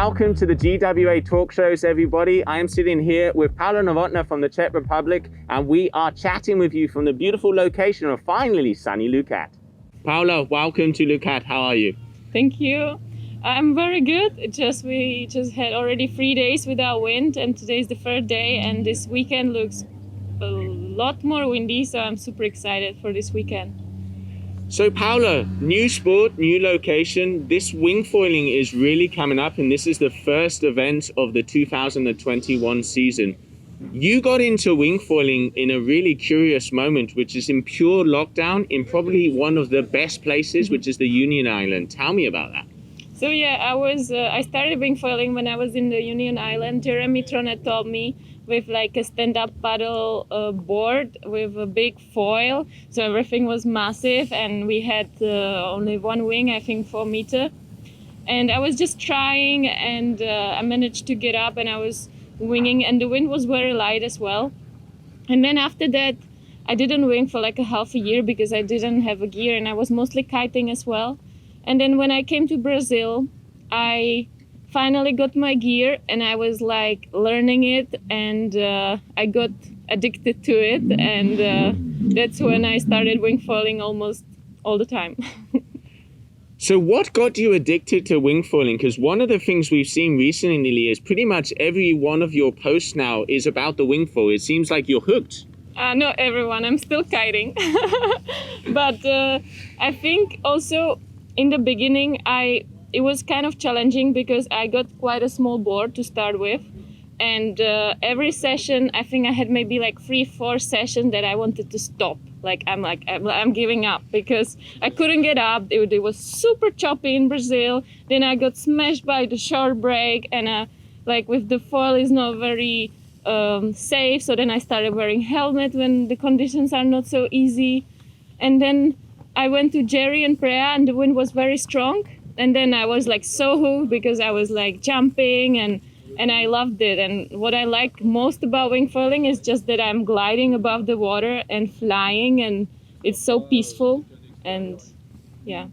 Welcome to the GWA talk shows, everybody. I am sitting here with Paula Novotná from the Czech Republic, and we are chatting with you from the beautiful location of finally sunny Leucate. Paula, welcome to Leucate. How are you? Thank you. I'm very good. We just had already 3 days without wind, and today is the third day, and this weekend looks a lot more windy, so I'm super excited for this weekend. So Paula, new sport, new location. This wingfoiling is really coming up, and this is the first event of the 2021 season. You got into wingfoiling in a really curious moment, which is in pure lockdown in probably one of the best places, which is the Union Island. Tell me about that. So yeah, I started wingfoiling when I was in the Union Island. Jeremy Tronet told me with like a stand-up paddle board with a big foil. So everything was massive, and we had only one wing, I think 4 meters. And I was just trying, and I managed to get up, and I was winging, and the wind was very light as well. And then after that, I didn't wing for like a half a year because I didn't have a gear, and I was mostly kiting as well. And then when I came to Brazil, I finally got my gear, and I was like learning it, and I got addicted to it, and that's when I started wingfoiling almost all the time. So what got you addicted to wingfoiling? Because one of the things we've seen recently is pretty much every one of your posts now is about the wingfoil. It seems like you're hooked. Not everyone, I'm still kiting. But I think also in the beginning, it was kind of challenging because I got quite a small board to start with. And every session, I think I had maybe like 3-4 sessions that I wanted to stop. I'm giving up because I couldn't get up. It was super choppy in Brazil. Then I got smashed by the short break, and with the foil is not very safe. So then I started wearing helmet when the conditions are not so easy. And then I went to Jerry and Praia, and the wind was very strong. And then I was like so hooked because I was like jumping, and I loved it. And what I like most about wingfoiling is just that I'm gliding above the water and flying, and it's so peaceful. And yeah.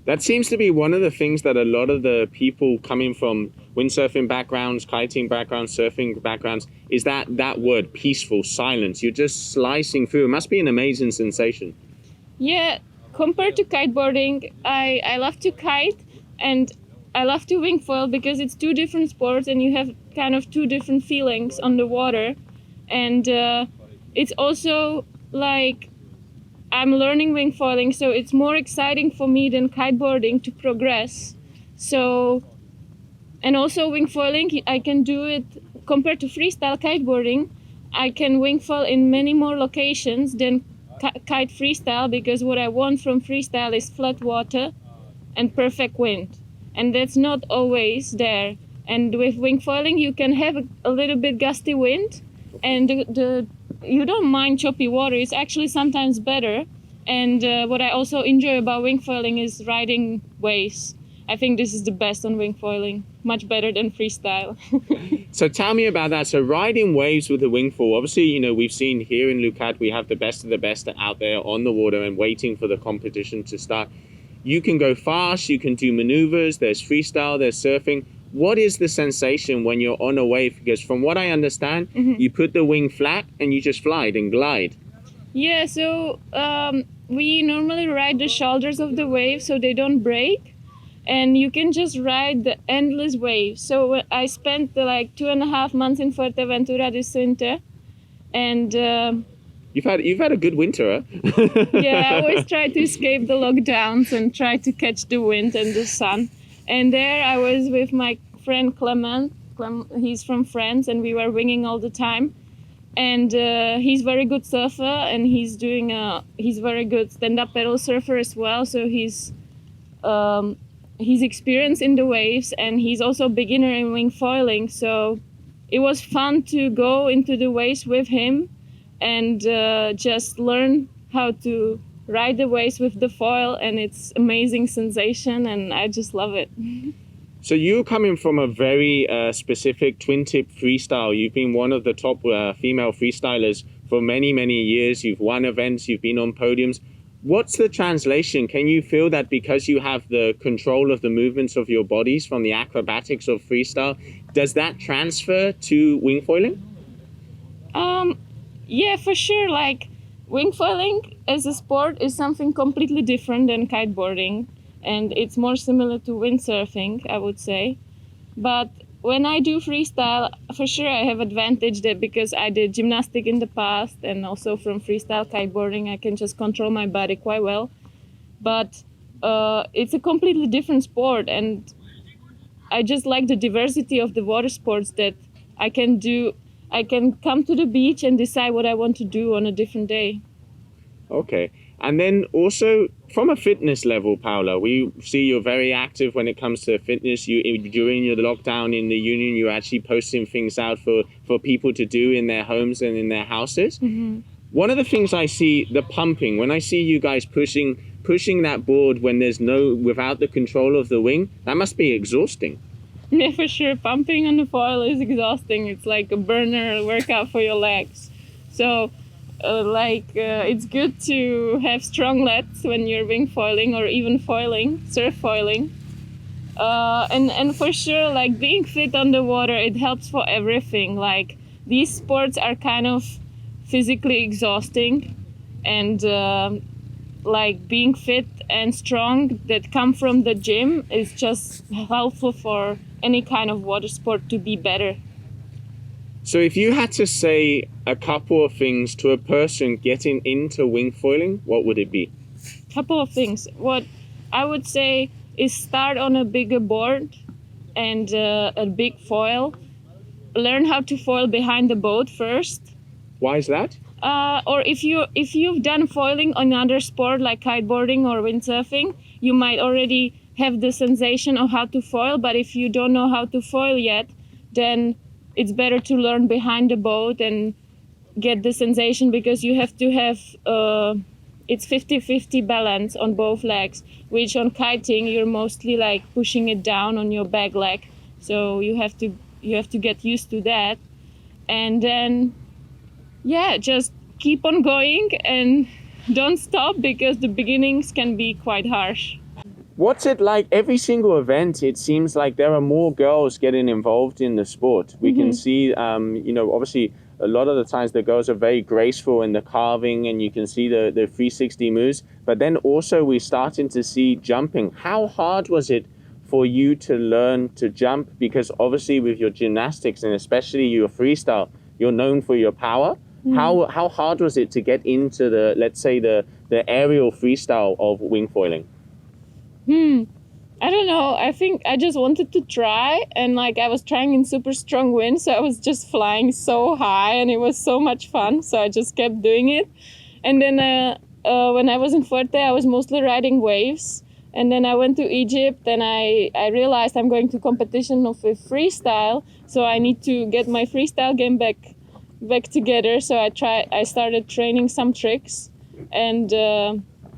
That seems to be one of the things that a lot of the people coming from windsurfing backgrounds, kiting backgrounds, surfing backgrounds, is that word, peaceful, silence. You're just slicing through. It must be an amazing sensation. Yeah, compared to kiteboarding, I love to kite, and I love to wingfoil because it's 2 different sports, and you have kind of 2 different feelings on the water. And it's also like I'm learning wingfoiling, so it's more exciting for me than kiteboarding to progress. So, and also wingfoiling, I can do it compared to freestyle kiteboarding. I can wingfoil in many more locations than kite freestyle, because what I want from freestyle is flat water and perfect wind. And that's not always there. And with wingfoiling, you can have a little bit gusty wind, and you don't mind choppy water. It's actually sometimes better. And what I also enjoy about wingfoiling is riding waves. I think this is the best on wingfoiling, much better than freestyle. So tell me about that. So riding waves with the wingfoil, obviously, we've seen here in Leucate, we have the best of the best out there on the water and waiting for the competition to start. You can go fast, you can do maneuvers, there's freestyle, there's surfing. What is the sensation when you're on a wave? Because from what I understand, you put the wing flat and you just fly and glide. Yeah, so we normally ride the shoulders of the wave so they don't break. And you can just ride the endless waves. So I spent 2.5 months in Fuerteventura this winter, and you've had a good winter, huh? Yeah, I always try to escape the lockdowns and try to catch the wind and the sun. And there I was with my friend Clement. He's from France, and we were winging all the time. And he's very good surfer, and he's very good stand-up paddle surfer as well. So he's experienced in the waves, and he's also a beginner in wingfoiling. So it was fun to go into the waves with him and just learn how to ride the waves with the foil, and it's amazing sensation, and I just love it. So you're coming from a very specific twin tip freestyle. You've been one of the top female freestylers for many, many years. You've won events, you've been on podiums. What's the translation? Can you feel that because you have the control of the movements of your bodies from the acrobatics of freestyle, does that transfer to wingfoiling? Yeah, for sure. Like wingfoiling as a sport is something completely different than kiteboarding, and it's more similar to windsurfing, I would say. But when I do freestyle, for sure I have advantage that because I did gymnastic in the past and also from freestyle kiteboarding, I can just control my body quite well. But it's a completely different sport, and I just like the diversity of the water sports that I can do. I can come to the beach and decide what I want to do on a different day. Okay. And then also from a fitness level, Paula, we see you're very active when it comes to fitness. During your lockdown in the union, you're actually posting things out for people to do in their homes and in their houses. Mm-hmm. One of the things I see, the pumping, when I see you guys pushing that board when there's without the control of the wing, that must be exhausting. Yeah, for sure. Pumping on the foil is exhausting. It's like a burner workout for your legs. So, it's good to have strong legs when you're wingfoiling or even foiling, surf foiling. And for sure, like being fit on the water, it helps for everything. Like these sports are kind of physically exhausting, and like being fit and strong that come from the gym is just helpful for any kind of water sport to be better. So if you had to say a couple of things to a person getting into wingfoiling, what would it be? Couple of things. What I would say is start on a bigger board and a big foil. Learn how to foil behind the boat first. Why is that? Or if you've done foiling on another sport like kiteboarding or windsurfing, you might already have the sensation of how to foil. But if you don't know how to foil yet, then it's better to learn behind the boat and get the sensation, because you have to have it's 50-50 balance on both legs, which on kiting you're mostly like pushing it down on your back leg. So you have to get used to that, and then just keep on going and don't stop, because the beginnings can be quite harsh. What's it like? Every single event, it seems like there are more girls getting involved in the sport. We can see, obviously a lot of the times the girls are very graceful in the carving, and you can see the 360 moves. But then also we're starting to see jumping. How hard was it for you to learn to jump? Because obviously with your gymnastics and especially your freestyle, you're known for your power. How hard was it to get into the aerial freestyle of wingfoiling? I don't know. I think I just wanted to try, and I was trying in super strong wind, so I was just flying so high, and it was so much fun. So I just kept doing it. And then when I was in Fuerte, I was mostly riding waves. And then I went to Egypt, and I realized I'm going to competition with freestyle, so I need to get my freestyle game back together. So I started training some tricks, and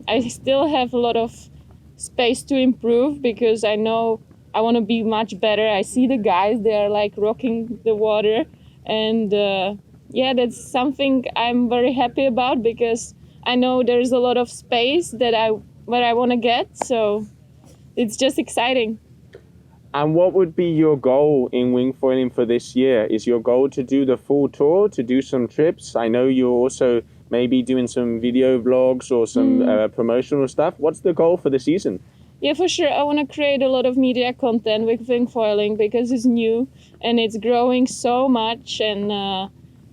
I still have a lot of space to improve, because I know I want to be much better. I see the guys, they are rocking the water, and that's something I'm very happy about, because I know there's a lot of space where I want to get, so it's just exciting. And what would be your goal in wingfoiling for this year? Is your goal to do the full tour, to do some trips? I know you're also maybe doing some video vlogs or some promotional stuff. What's the goal for the season? Yeah, for sure. I want to create a lot of media content with wingfoiling, because it's new and it's growing so much, and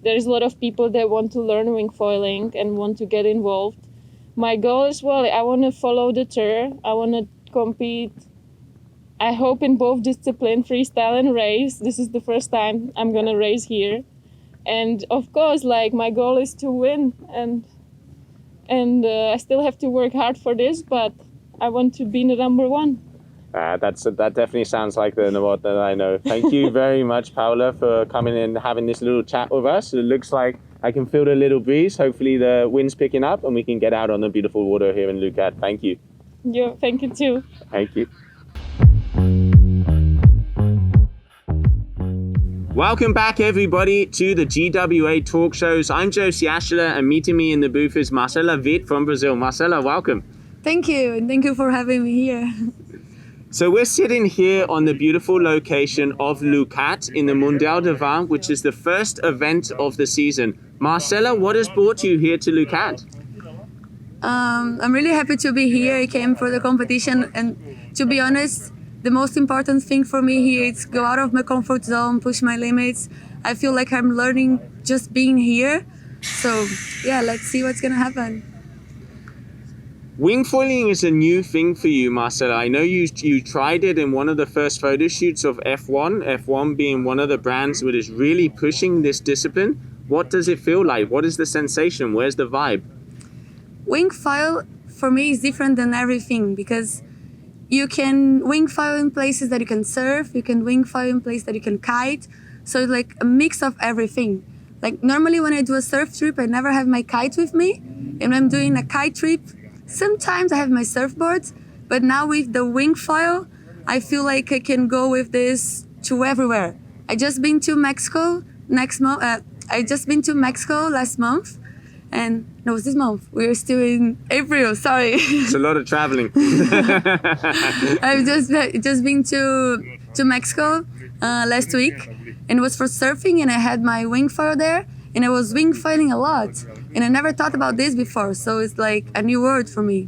there's a lot of people that want to learn wingfoiling and want to get involved. My goal as well, I want to follow the tour. I want to compete, I hope, in both disciplines, freestyle and race. This is the first time I'm going to race here. And of course, my goal is to win, and I still have to work hard for this, but I want to be the number one. That definitely sounds like the Novotna that I know. Thank you very much, Paula, for coming and having this little chat with us. It looks like I can feel the little breeze. Hopefully the wind's picking up and we can get out on the beautiful water here in Leucate. Thank you. Yeah, thank you too. Thank you. Welcome back, everybody, to the GWA talk shows. I'm Joe Ciastula, and meeting me in the booth is Marcela Witt from Brazil. Marcela, welcome. Thank you, and thank you for having me here. So we're sitting here on the beautiful location of Leucate in the Mondial de Vin, which is the first event of the season. Marcela, what has brought you here to Leucate? I'm really happy to be here. I came for the competition, and to be honest, the most important thing for me here is go out of my comfort zone, push my limits. I feel like I'm learning just being here. So yeah, let's see what's gonna happen. Wingfoiling is a new thing for you, Marcela. I know you tried it in one of the first photo shoots of F1 being one of the brands that is really pushing this discipline. What does it feel like? What is the sensation? Where's the vibe? Wingfoil for me is different than everything because you can wingfoil in places that you can surf, you can wingfoil in places that you can kite. So it's like a mix of everything. Like normally when I do a surf trip, I never have my kite with me. And when I'm doing a kite trip, sometimes I have my surfboard. But now with the wingfoil, I feel like I can go with this to everywhere. I just been to Mexico last month. And no, it was this month. We're still in April, sorry. It's a lot of traveling. I've just been to Mexico last week, and it was for surfing, and I had my wingfoil there, and I was wingfoiling a lot. And I never thought about this before, so it's like a new word for me.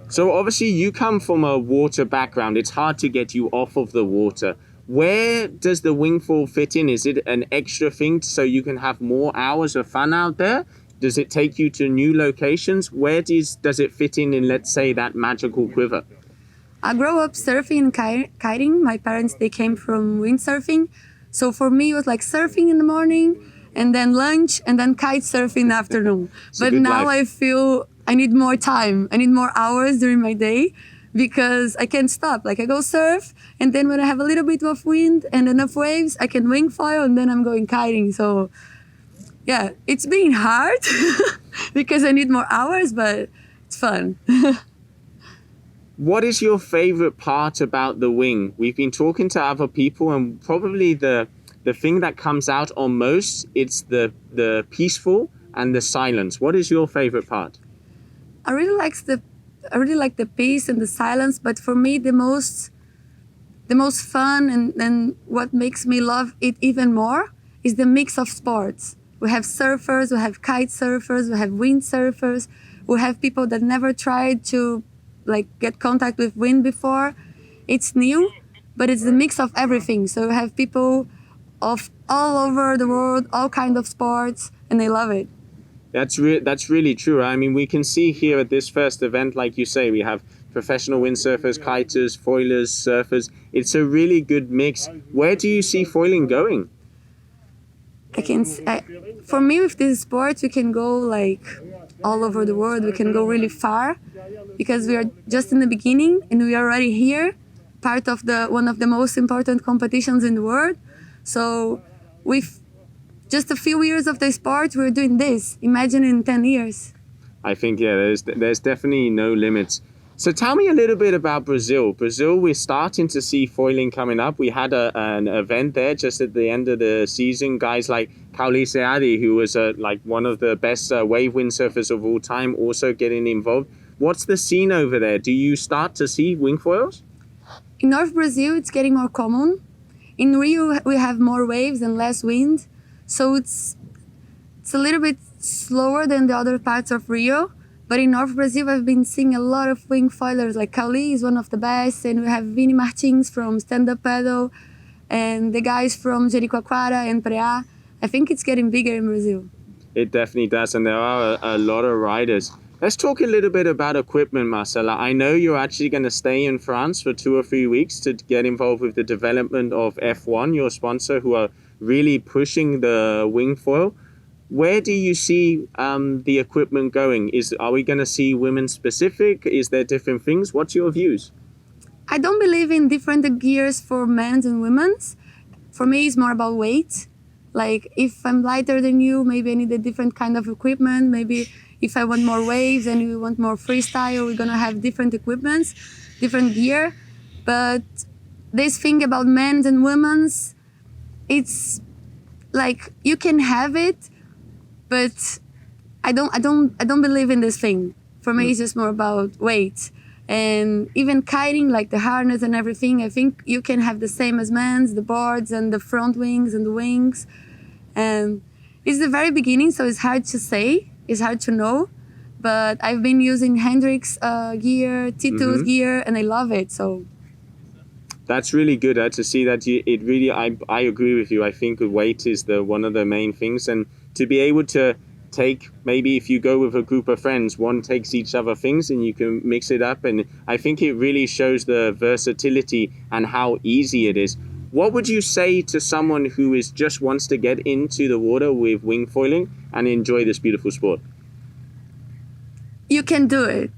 So obviously you come from a water background. It's hard to get you off of the water. Where does the wingfoil fit in? Is it an extra thing so you can have more hours of fun out there? Does it take you to new locations? Where does it fit in, let's say, that magical quiver? I grew up surfing and kiting. My parents, they came from windsurfing. So for me, it was like surfing in the morning, and then lunch, and then kite surfing in the afternoon. But now life. I feel I need more time. I need more hours during my day because I can't stop. Like I go surf, and then when I have a little bit of wind and enough waves, I can wingfoil, and then I'm going kiting. So yeah, it's been hard because I need more hours, but it's fun. What is your favorite part about the wing? We've been talking to other people, and probably the thing that comes out on most, it's the peaceful and the silence. What is your favorite part? I really like the peace and the silence, but for me the most fun and what makes me love it even more is the mix of sports. We have surfers, we have kite surfers, we have windsurfers, we have people that never tried to get contact with wind before. It's new, but it's a mix of everything. So we have people of all over the world, all kinds of sports, and they love it. That's really true. I mean, we can see here at this first event, like you say, we have professional windsurfers, kiters, foilers, surfers. It's a really good mix. Where do you see foiling going? For me, with this sport, we can go all over the world. We can go really far because we are just in the beginning and we are already here, part of one of the most important competitions in the world. So with just a few years of the sport, we're doing this. Imagine in 10 years. I think, yeah, there's definitely no limits. So tell me a little bit about Brazil. Brazil, we're starting to see foiling coming up. We had an event there just at the end of the season. Guys like Paula Novotná, who was one of the best wave windsurfers of all time, also getting involved. What's the scene over there? Do you start to see wingfoils? In North Brazil, it's getting more common. In Rio, we have more waves and less wind. So it's a little bit slower than the other parts of Rio. But in North Brazil, I've been seeing a lot of wingfoilers. Like Cauli is one of the best, and we have Vini Martins from Stand Up Paddle, and the guys from Jericoacoara and Preá. I think it's getting bigger in Brazil. It definitely does, and there are a lot of riders. Let's talk a little bit about equipment, Marcela. I know you're actually going to stay in France for 2 or 3 weeks to get involved with the development of F1, your sponsor, who are really pushing the wingfoil. Where do you see the equipment going? Are we going to see women specific? Is there different things? What's your views? I don't believe in different gears for men's and women's. For me, it's more about weight. Like if I'm lighter than you, maybe I need a different kind of equipment. Maybe if I want more waves and we want more freestyle, we're going to have different equipments, different gear. But this thing about men's and women's, it's like you can have it, but I don't believe in this thing. For me, it's just more about weight. And even kiting, like the harness and everything, I think you can have the same as men's, the boards and the front wings and the wings. And it's the very beginning, so it's hard to say, it's hard to know. But I've been using Hendrix gear, Tito's gear, and I love it. So that's really good to see that it really. I agree with you. I think weight is one of the main things, and to be able to take, maybe if you go with a group of friends, one takes each other things and you can mix it up, and I think it really shows the versatility and how easy it is. What would you say to someone who just wants to get into the water with wingfoiling and enjoy this beautiful sport? You can do it.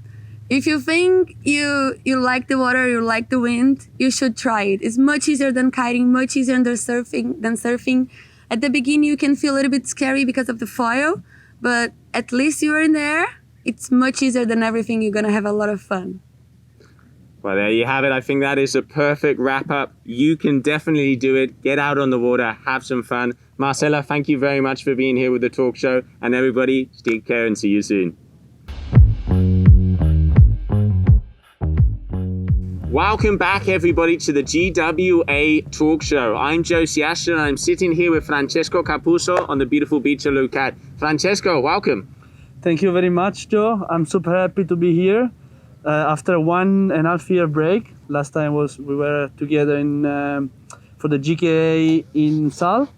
If you think you like the water, you like the wind, you should try it. It's much easier than kiting, much easier than surfing. At the beginning, you can feel a little bit scary because of the foil, but at least you're in there. It's much easier than everything. You're gonna have a lot of fun. Well, there you have it. I think that is a perfect wrap up. You can definitely do it. Get out on the water, have some fun. Marcela, thank you very much for being here with the talk show. And everybody, take care and see you soon. Welcome back, everybody, to the GWA talk show. I'm Joe Ciastula, and I'm sitting here with Francesco Cappuzzo on the beautiful beach of Leucate. Francesco, welcome. Thank you very much, Joe. I'm super happy to be here after 1.5 year break. Last time we were together for the GKA in Sal.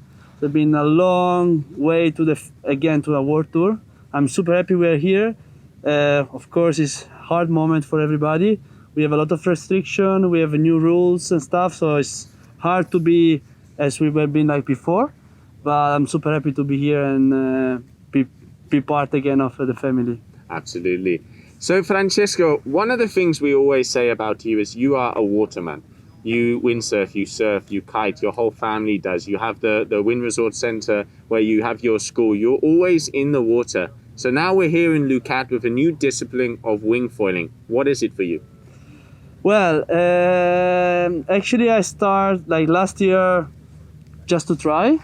It's been a long way to a world tour. I'm super happy we're here. Of course, it's a hard moment for everybody. We have a lot of restriction, we have new rules and stuff, so it's hard to be as we were been like before. But I'm super happy to be here and be part again of the family. Absolutely. So Francesco, one of the things we always say about you is you are a waterman. You windsurf, you surf, you kite, your whole family does. You have the Wind Resort Center where you have your school. You're always in the water. So now we're here in Leucate with a new discipline of wingfoiling. What is it for you? Well, actually I started like last year just to try,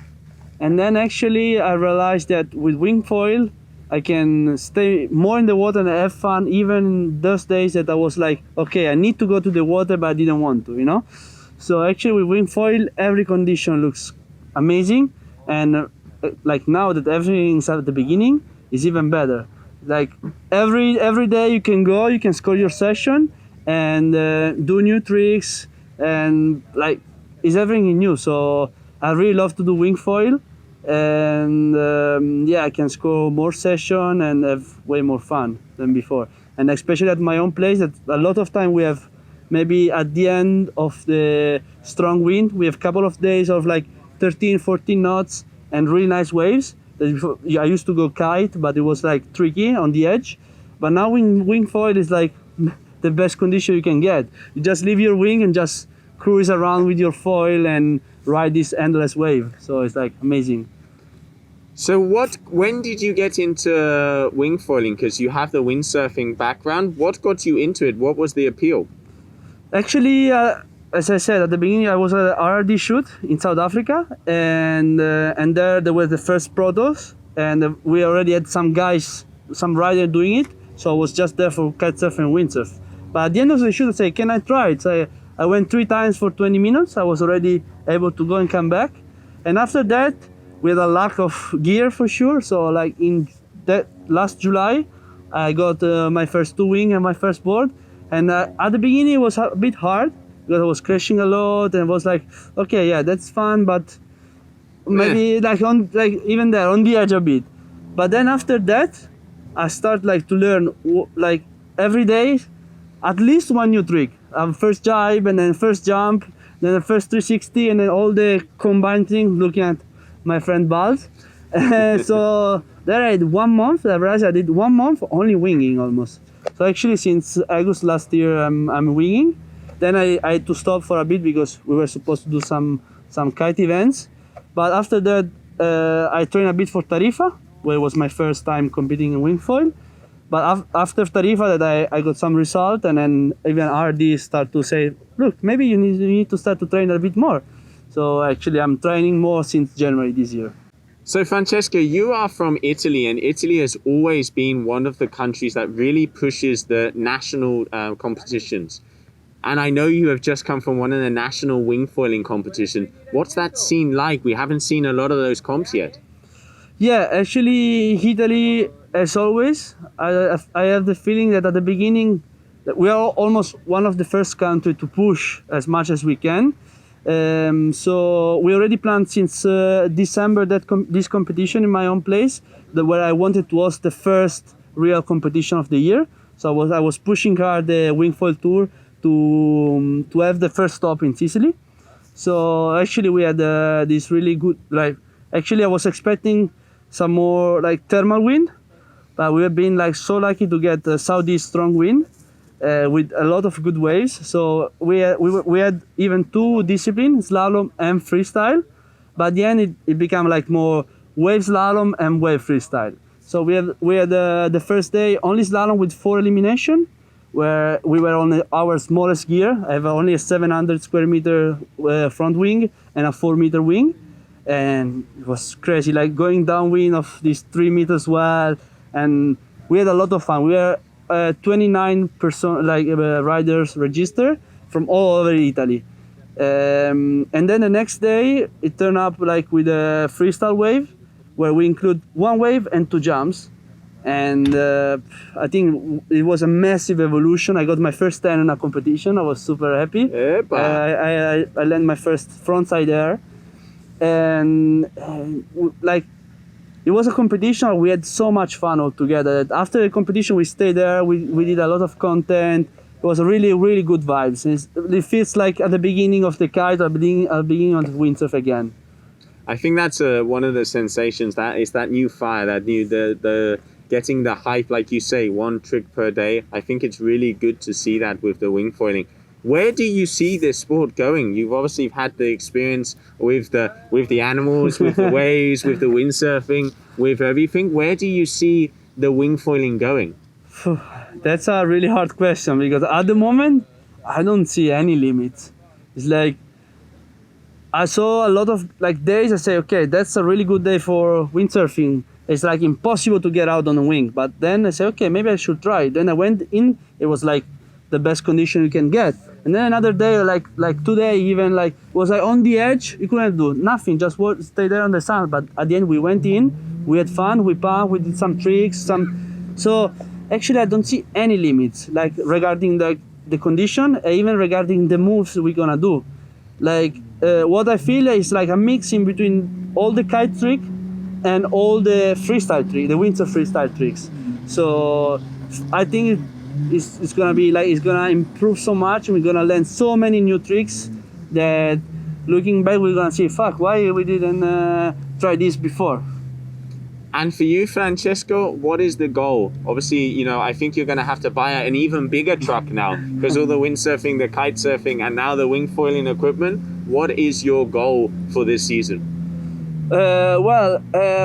and then actually I realized that with wingfoil I can stay more in the water and have fun, even those days that I was like, okay, I need to go to the water but I didn't want to, you know. So actually with wingfoil every condition looks amazing, and like now that everything's at the beginning is even better. Like every day you can go, you can score your session and do new tricks, and like it's everything new. So I really love to do wingfoil, and yeah, I can score more session and have way more fun than before. And especially at my own place, that a lot of time we have maybe at the end of the strong wind, we have a couple of days of like 13, 14 knots and really nice waves. I used to go kite, but it was like tricky on the edge. But now wingfoil is like the best condition you can get. You just leave your wing and just cruise around with your foil and ride this endless wave. So it's like amazing. So when did you get into wingfoiling? Because you have the windsurfing background. What got you into it? What was the appeal? Actually, as I said at the beginning, I was at an RRD shoot in South Africa, and there were the first protos, and we already had some guys, some riders doing it. So I was just there for kitesurf and windsurf. But at the end of the shoot, I said, can I try it? So I went 3 times for 20 minutes. I was already able to go and come back. And after that, we had a lack of gear for sure. So like in that last July, I got my first 2 wing and my first board. And at the beginning, it was a bit hard because I was crashing a lot, and it was like, okay, yeah, that's fun, but maybe like even there on the edge a bit. But then after that, I start like to learn like every day at least one new trick. First jibe, and then first jump, then the first 360, and then all the combined things, looking at my friend Bals. So there I had 1 month. I realized I did 1 month only winging almost. So actually since August last year I'm winging. Then I had to stop for a bit because we were supposed to do some kite events. But after that I trained a bit for Tarifa, where it was my first time competing in wingfoil. But after Tarifa that I got some result, and then even RD start to say, look, maybe you need to start to train a bit more. So actually I'm training more since January this year. So Francesco, you are from Italy, and Italy has always been one of the countries that really pushes the national competitions. And I know you have just come from one of the national wingfoiling competition. What's that scene like? We haven't seen a lot of those comps yet. Yeah, actually Italy, as always, I have the feeling that at the beginning that we are almost one of the first country to push as much as we can. So we already planned since December this competition in my own place, where I wanted to host the first real competition of the year. So I was pushing hard the wingfoil tour to have the first stop in Sicily. So actually we had this really good, like, actually I was expecting some more like thermal wind, but we have been like so lucky to get a southeast strong wind with a lot of good waves. So we had even two disciplines, slalom and freestyle, but at the end it became like more wave slalom and wave freestyle. So we had the first day only slalom with 4 elimination, where we were on our smallest gear. I have only a 700 square meter front wing and a 4 meter wing. And it was crazy, like going downwind of these 3 meters wide, and we had a lot of fun. We were 29 riders registered from all over Italy, and then the next day it turned up like with a freestyle wave, where we include 1 wave and 2 jumps, and I think it was a massive evolution. I got my first 10 in a competition. I was super happy. I landed my first frontside air. And like it was a competition. We had so much fun all together. After the competition, we stayed there. We did a lot of content. It was a really good vibes. It feels like at the beginning of the kite, at the beginning of the windsurf again. I think that's one of the sensations. That is that new fire, that new the getting the hype, like you say, 1 trick per day. I think it's really good to see that with the wingfoiling. Where do you see this sport going? You've obviously had the experience with the animals, with the waves, with the windsurfing, with everything. Where do you see the wingfoiling going? That's a really hard question, because at the moment I don't see any limits. It's like I saw a lot of like days I say, okay, that's a really good day for windsurfing. It's like impossible to get out on a wing. But then I say, okay, maybe I should try. Then I went in, it was like the best condition you can get. And then another day, like today, even like was I on the edge? You couldn't do nothing, just stay there on the sun. But at the end, we went in, we had fun, we pumped, we did some tricks, So actually, I don't see any limits, like regarding the condition, even regarding the moves we're gonna do. Like what I feel is like a mix in between all the kite trick and all the freestyle trick, the windsurf freestyle tricks. So I think it's gonna be like, it's gonna improve so much, and we're gonna learn so many new tricks that looking back we're gonna say, fuck, why we didn't try this before. And for you, Francesco, what is the goal? Obviously, you know, I think you're gonna have to buy an even bigger truck now, because all the windsurfing, the kite surfing, and now the wingfoiling equipment. What is your goal for this season?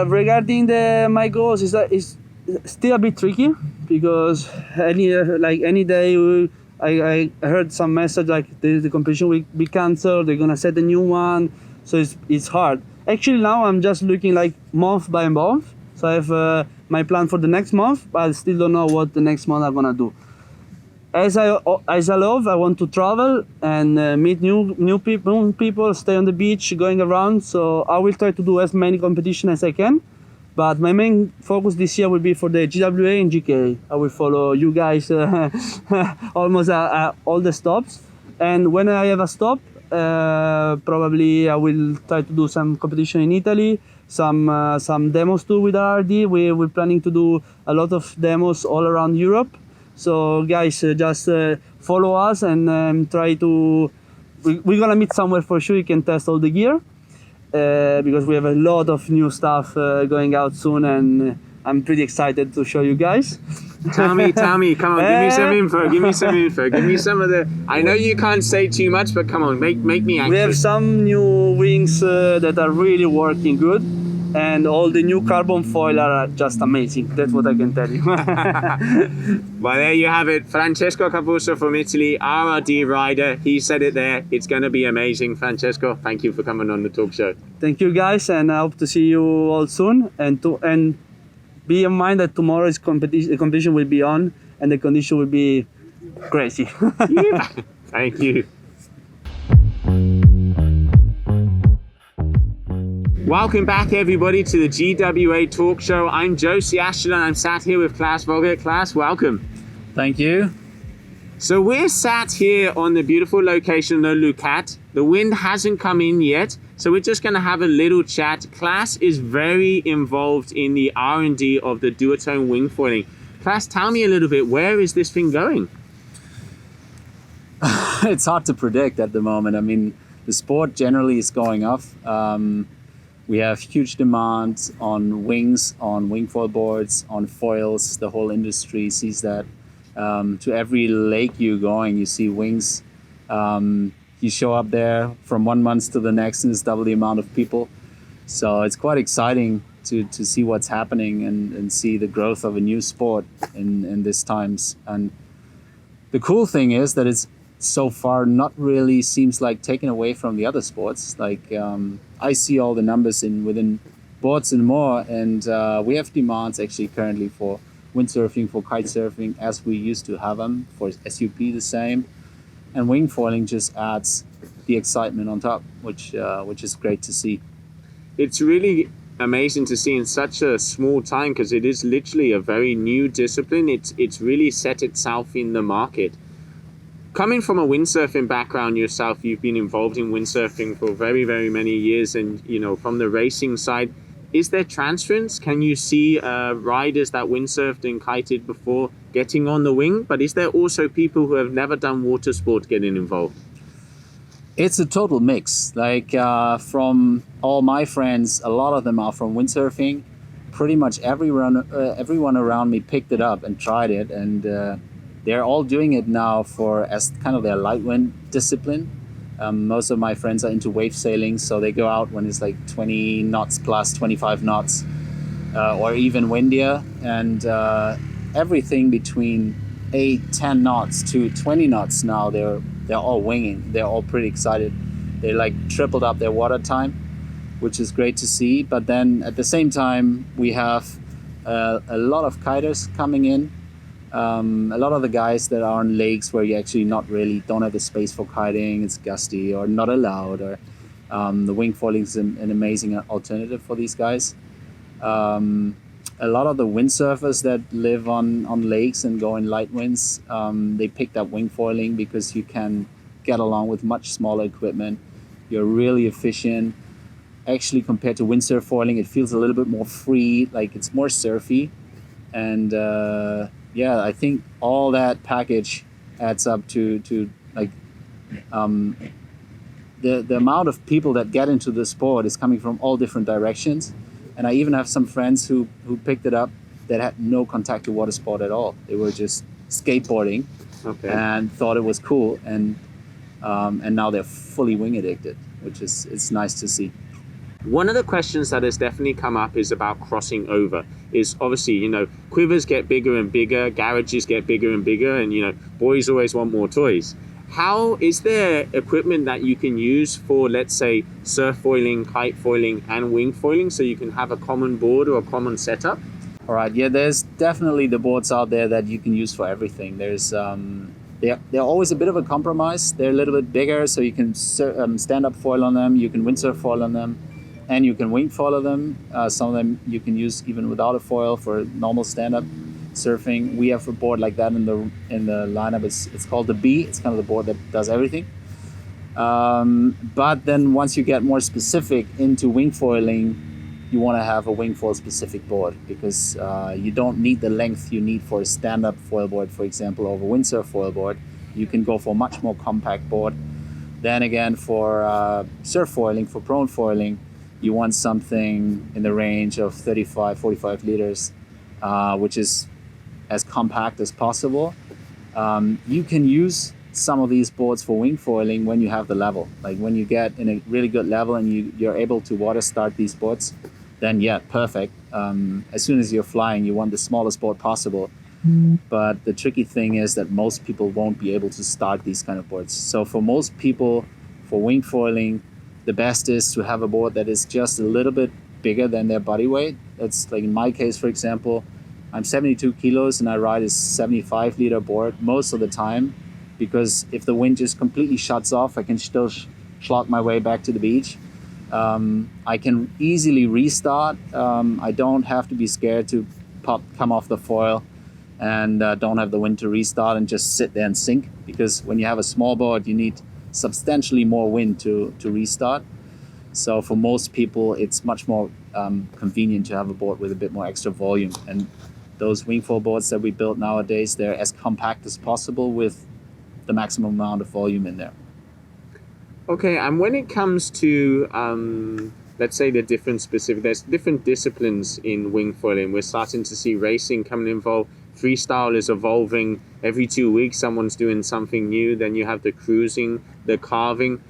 Regarding my goals, is still a bit tricky, because any day I heard some message like the competition will be cancelled, they're gonna set a new one, so it's hard. Actually now I'm just looking like month by month, so I have my plan for the next month, but I still don't know what the next month I'm gonna do. As I love, I want to travel and meet new people, stay on the beach, going around, so I will try to do as many competitions as I can. But my main focus this year will be for the GWA and GK. I will follow you guys almost all the stops. And when I have a stop, probably I will try to do some competition in Italy, some demos too with RD. We're planning to do a lot of demos all around Europe. So guys, just follow us and try to... We're gonna meet somewhere for sure. You can test all the gear. Because we have a lot of new stuff going out soon, and I'm pretty excited to show you guys. Tell me, come on, give me some info, give me some of the... I know you can't say too much, but come on, make me anxious. We have some new wings that are really working good. and all the new carbon foil are just amazing. That's what I can tell you. Well, there you have it. Francesco Cappuzzo from Italy, RRD rider. He said it there. It's going to be amazing. Francesco, thank you for coming on the talk show. Thank you guys, and I hope to see you all soon. And be in mind that tomorrow's the competition will be on, and the condition will be crazy. Thank you. Welcome back, everybody, to the GWA talk show. I'm Joe Ciastula, and I'm sat here with Klaas Voget. Klaas, welcome. Thank you. So we're sat here on the beautiful location of Leucate. The wind hasn't come in yet, so we're just going to have a little chat. Klaas is very involved in the R&D of the duotone wingfoiling. Klaas, tell me a little bit, where is this thing going? It's hard to predict at the moment. I mean, the sport generally is going up. We have huge demand on wings, on wingfoil boards, on foils. The whole industry sees that. To every lake you're going, you see wings. You show up there from 1 month to the next, and it's double the amount of people. So it's quite exciting to see what's happening and see the growth of a new sport in these times. And the cool thing is that it's so far not really seems like taken away from the other sports. Like I see all the numbers within boards and more, and we have demands actually currently for windsurfing, for kite surfing, as we used to have them, for SUP the same, and wingfoiling just adds the excitement on top, which is great to see. It's really amazing to see in such a small time, because it is literally a very new discipline. It's really set itself in the market. Coming from a windsurfing background yourself, you've been involved in windsurfing for very, very many years, and from the racing side, is there transference? Can you see riders that windsurfed and kited before getting on the wing? But is there also people who have never done water sport getting involved? It's a total mix. Like from all my friends, a lot of them are from windsurfing. Pretty much everyone around me picked it up and tried it, and they're all doing it now as kind of their light wind discipline. Most of my friends are into wave sailing, so they go out when it's like 20 knots plus, 25 knots, or even windier. And everything between 8, 10 knots to 20 knots now, they're all winging. They're all pretty excited. They like tripled up their water time, which is great to see. But then at the same time, we have a lot of kiters coming in. A lot of the guys that are on lakes where you actually don't have the space for kiting, it's gusty or not allowed, or the wingfoiling is an amazing alternative for these guys. A lot of the windsurfers that live on lakes and go in light winds, they picked up wingfoiling because you can get along with much smaller equipment. You're really efficient. Actually, compared to windsurf foiling, it feels a little bit more free, like it's more surfy. And I think all that package adds up to like the amount of people that get into the sport is coming from all different directions. And I even have some friends who picked it up that had no contact to water sport at all. They were just skateboarding and thought it was cool, and now they're fully wing addicted, which it's nice to see. One of the questions that has definitely come up is about crossing over. Is obviously, quivers get bigger and bigger, garages get bigger and bigger, and boys always want more toys. How is there equipment that you can use for, let's say, surf foiling, kite foiling, and wing foiling, so you can have a common board or a common setup? All right, yeah, there's definitely the boards out there that you can use for everything. There's they're always a bit of a compromise. They're a little bit bigger, so you can stand-up foil on them, you can windsurf foil on them, and you can wing foil them. Some of them you can use even without a foil for normal stand-up surfing. We have a board like that in the lineup. It's called the B. It's kind of the board that does everything. But then once you get more specific into wing foiling, you want to have a wing foil specific board, because you don't need the length you need for a stand-up foil board, for example, or a windsurf foil board. You can go for a much more compact board. Then again, for surf foiling, for prone foiling, you want something in the range of 35, 45 liters, which is as compact as possible. You can use some of these boards for wing foiling when you have the level. Like when you get in a really good level and you're able to water start these boards, then yeah, perfect. As soon as you're flying, you want the smallest board possible. But the tricky thing is that most people won't be able to start these kind of boards. So for most people, for wingfoiling, the best is to have a board that is just a little bit bigger than their body weight. That's like in my case, for example, I'm 72 kilos and I ride a 75 liter board most of the time, because if the wind just completely shuts off, I can still slog my way back to the beach. I can easily restart. I don't have to be scared to come off the foil and don't have the wind to restart and just sit there and sink, because when you have a small board, you need substantially more wind to restart. So for most people, it's much more convenient to have a board with a bit more extra volume. And those wingfoil boards that we build nowadays, they're as compact as possible with the maximum amount of volume in there. Okay, and when it comes to, let's say there's different disciplines in wingfoiling. We're starting to see racing coming involved. Freestyle is evolving. Every 2 weeks, someone's doing something new. Then you have the cruising, the carving.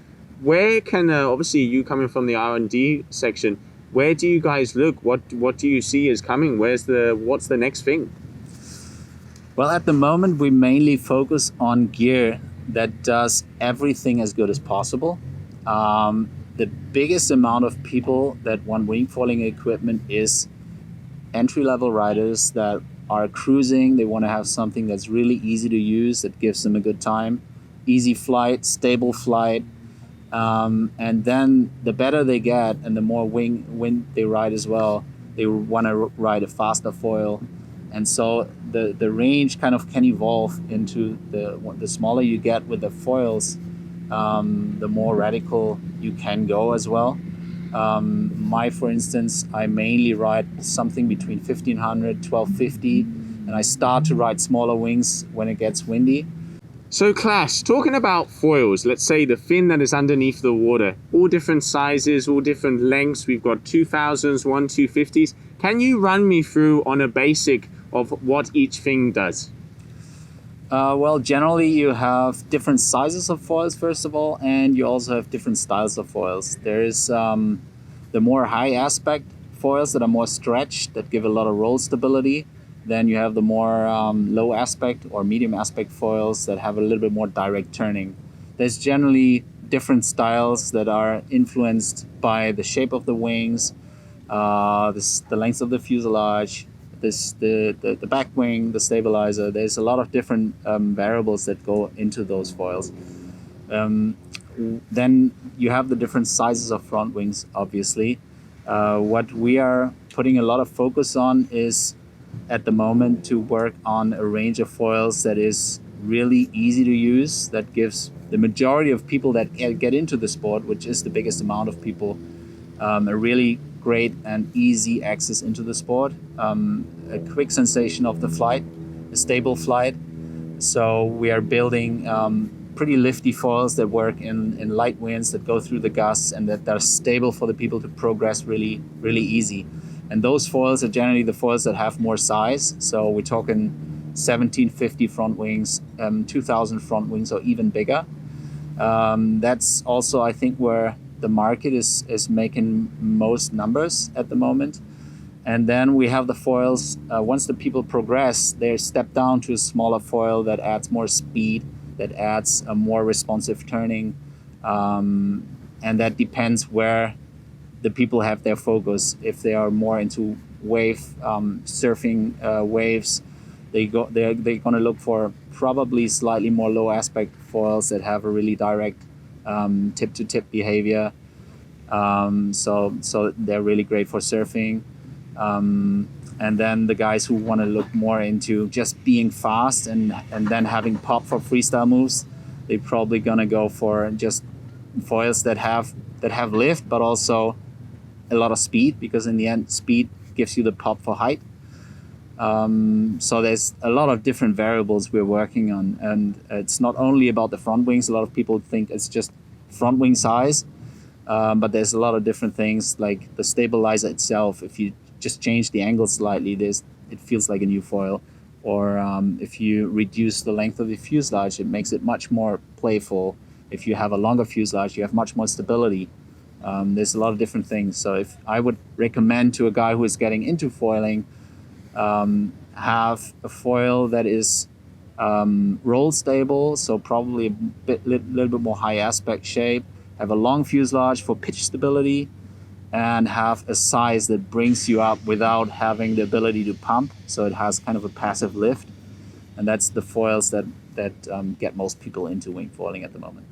Where can, obviously you coming from the R&D section, where do you guys look? What do you see is coming? What's the next thing? Well, at the moment, we mainly focus on gear that does everything as good as possible. The biggest amount of people that want wingfoiling equipment is entry-level riders that are cruising. They want to have something that's really easy to use, that gives them a good time, easy flight, stable flight. And then the better they get and the more wind they ride as well, they want to ride a faster foil. And so the range kind of can evolve into the smaller you get with the foils, the more radical you can go as well. For instance, I mainly ride something between 1500, 1250, and I start to ride smaller wings when it gets windy. So Klaas, talking about foils, let's say the fin that is underneath the water, all different sizes, all different lengths. We've got 2000s, 250s. Can you run me through on a basic of what each thing does? Well, generally you have different sizes of foils, first of all, and you also have different styles of foils. There's the more high aspect foils that are more stretched, that give a lot of roll stability. Then you have the more low aspect or medium aspect foils that have a little bit more direct turning. There's generally different styles that are influenced by the shape of the wings, the length of the fuselage, the back wing, the stabilizer. There's a lot of different variables that go into those foils. Then you have the different sizes of front wings, obviously. What we are putting a lot of focus on is at the moment to work on a range of foils that is really easy to use, that gives the majority of people that get into the sport, which is the biggest amount of people, a really great and easy access into the sport, a quick sensation of the flight, a stable flight. So we are building pretty lifty foils that work in light winds, that go through the gusts, and that are stable for the people to progress really, really easy. And those foils are generally the foils that have more size. So we're talking 1750 front wings, 2000 front wings, or even bigger. That's also, I think, where the market is making most numbers at the moment. And then we have the foils, once the people progress, they step down to a smaller foil that adds more speed, that adds a more responsive turning. And that depends where the people have their focus. If they are more into wave surfing waves, they're going to look for probably slightly more low aspect foils that have a really direct tip to tip behavior. So they're really great for surfing. And then the guys who want to look more into just being fast and then having pop for freestyle moves, they're probably gonna go for just foils that have lift, but also a lot of speed, because in the end, speed gives you the pop for height. So there's a lot of different variables we're working on, and it's not only about the front wings. A lot of people think it's just front wing size, but there's a lot of different things, like the stabilizer itself. If you just change the angle slightly, it feels like a new foil. Or if you reduce the length of the fuselage, it makes it much more playful. If you have a longer fuselage, you have much more stability. There's a lot of different things. So if I would recommend to a guy who is getting into foiling, have a foil that is roll stable, so probably a little bit more high aspect shape, have a long fuselage for pitch stability, and have a size that brings you up without having the ability to pump, so it has kind of a passive lift. And that's the foils that get most people into wing foiling at the moment.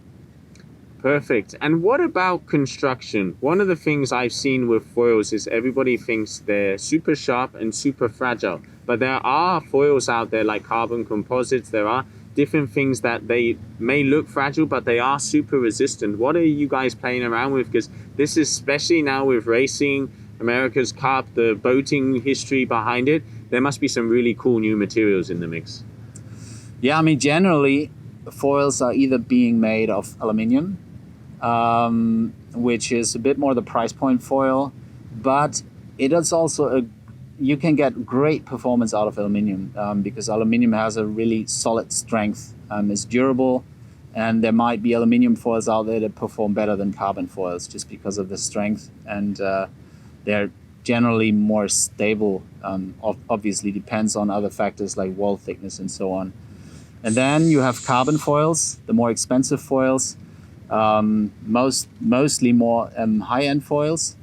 Perfect. And what about construction? One of the things I've seen with foils is everybody thinks they're super sharp and super fragile. But there are foils out there like carbon composites. There are different things that they may look fragile, but they are super resistant. What are you guys playing around with? Because this is especially now with racing, America's Cup, the boating history behind it. There must be some really cool new materials in the mix. Yeah, I mean, generally, foils are either being made of aluminium, which is a bit more the price point foil, but it is also you can get great performance out of aluminium because aluminium has a really solid strength. It's durable, and there might be aluminium foils out there that perform better than carbon foils just because of the strength, and they're generally more stable. Obviously depends on other factors like wall thickness and so on. And then you have carbon foils, the more expensive foils, mostly more high-end foils.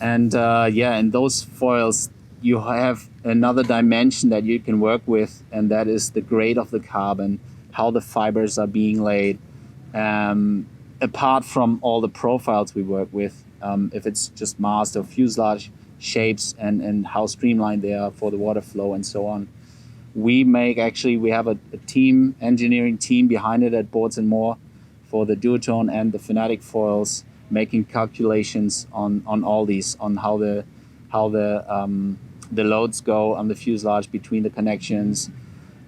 And in those foils, you have another dimension that you can work with, and that is the grade of the carbon, how the fibers are being laid. Apart from all the profiles we work with, if it's just mast or fuselage shapes and how streamlined they are for the water flow and so on. We have a engineering team behind it at Boards & More for the duotone and the Fanatic foils, making calculations on all these, on how the loads go on the fuselage between the connections,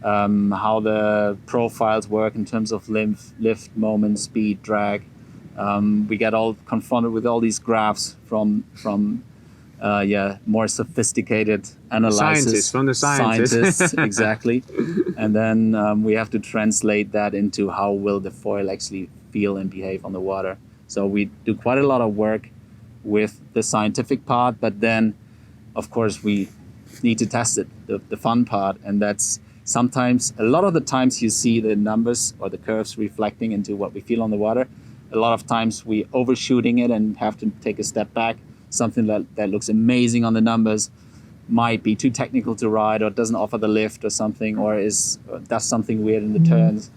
how the profiles work in terms of lift, moment, speed, drag. We get all confronted with all these graphs from more sophisticated analysis. Scientists, exactly. And then we have to translate that into how will the foil actually feel and behave on the water. So we do quite a lot of work with the scientific part, but then, of course, we need to test it, the fun part. And that's sometimes, a lot of the times you see the numbers or the curves reflecting into what we feel on the water. A lot of times we overshooting it and have to take a step back. Something that looks amazing on the numbers might be too technical to ride, or doesn't offer the lift or something, or does something weird in the turns.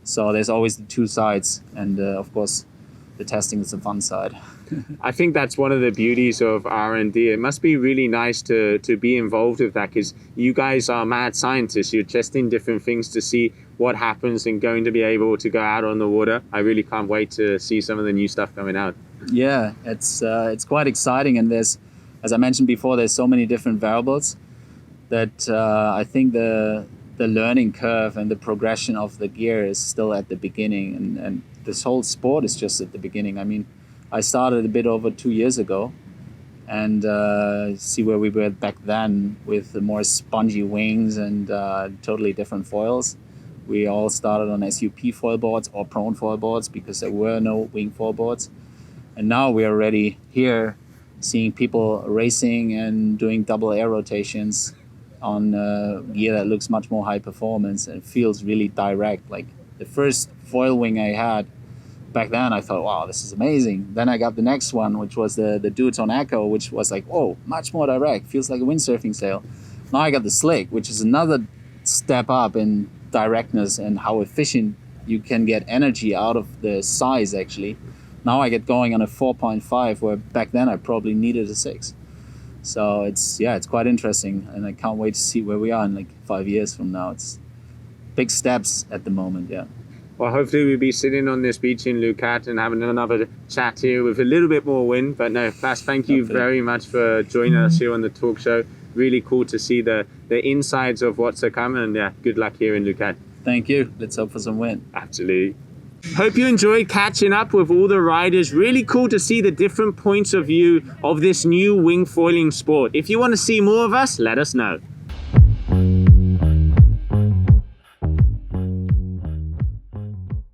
So there's always the two sides, and of course the testing is the fun side. I think that's one of the beauties of R&D. It must be really nice to be involved with that, because you guys are mad scientists. You're testing different things to see what happens and going to be able to go out on the water. I really can't wait to see some of the new stuff coming out. Yeah, it's quite exciting, and there's, as I mentioned before, there's so many different variables that I think the learning curve and the progression of the gear is still at the beginning, and this whole sport is just at the beginning. I mean, I started a bit over 2 years ago, and see where we were back then with the more spongy wings and totally different foils. We all started on SUP foil boards or prone foil boards because there were no wing foil boards. And now we are already here seeing people racing and doing double air rotations on gear that looks much more high performance and feels really direct. Like the first foil wing I had back then, I thought, wow, this is amazing. Then I got the next one, which was the duotone Echo, which was like, whoa, much more direct, feels like a windsurfing sail. Now I got the Slick, which is another step up in directness and how efficient you can get energy out of the size actually. Now I get going on a 4.5, where back then I probably needed a 6. So it's quite interesting, and I can't wait to see where we are in like 5 years from now. It's big steps at the moment, yeah. Well, hopefully we'll be sitting on this beach in Leucate and having another chat here with a little bit more wind. But no, Klaas, thank you very much for joining us here on the talk show. Really cool to see the insides of what's to come, and yeah, good luck here in Leucate. Thank you. Let's hope for some wind. Absolutely. Hope you enjoyed catching up with all the riders. Really cool to see the different points of view of this new wing foiling sport. If you want to see more of us, let us know.